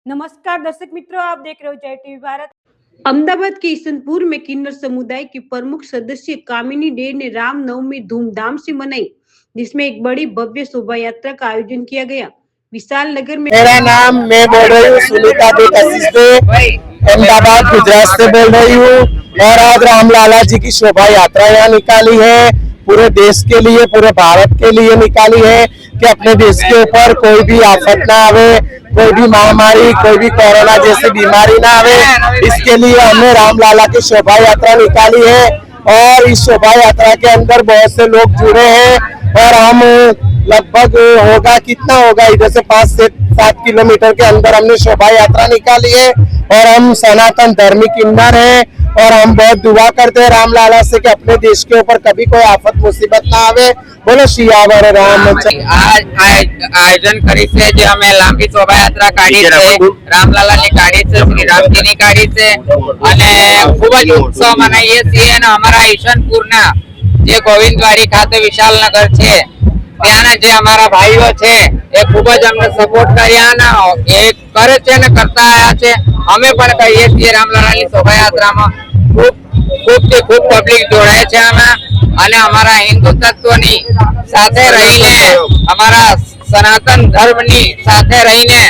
नमस्कार दर्शक मित्रों, आप देख रहे हो जय टीवी भारत। अहमदाबाद के ईसनपुर में किन्नर समुदाय की प्रमुख सदस्य कामिनी डे ने रामनवमी धूमधाम से मनाई, जिसमें एक बड़ी भव्य शोभा यात्रा का आयोजन किया गया। विशाल नगर में मेरा नाम, मैं बोल रही हूँ सुनीता दे कशिश दे, अहमदाबाद गुजरात से बोल रही हूँ। और आज रामलाला जी की शोभा यात्रा यहाँ निकाली है, पूरे देश के लिए, पूरे भारत के लिए निकाली है कि अपने देश के ऊपर कोई भी आफत ना आवे, कोई भी महामारी, कोई भी कोरोना जैसी बीमारी ना आवे। इसके लिए हमने रामलाला की शोभा यात्रा निकाली है और इस शोभा यात्रा के अंदर बहुत से लोग जुड़े हैं और हम लगभग होगा कितना होगा इधर से 5 से 7 किलोमीटर के अंदर हमने शोभा यात्रा निकाली है। और हम सनातन धर्मी किन्नर हैं और हम बहुत दुआ करते हैं रामलाला से कि अपने देश के ऊपर कभी कोई आफत मुसीबत ना आवे। बोलो सियावर रामचंद्र। આયોજન કરી છે જે અમે લાંબી શોભાયાત્રા કાઢી છે, રામલાલાની કાઢી છે, શ્રી રામજીની કાઢી છે અને ખૂબ જ ઉત્સવ મનાવીએ છીએ અને અમારા ઈશનપુરના જે ગોવિંદવાડી ખાતે વિશાલ નગર છે ત્યાંના જે અમારા ભાઈઓ છે એ ખૂબ જ અમને સપોર્ટ કર્યા અને એ કરે છે અને કરતા આવ્યા છે। અમે પણ કહીએ છીએ રામલાલાની શોભાયાત્રામાં ખૂબ પબ્લિક જોડાય છે આમાં અને અમારા હિન્દુ તત્વની સાથે રહીને, અમારા સનાતન ધર્મની સાથે રહીને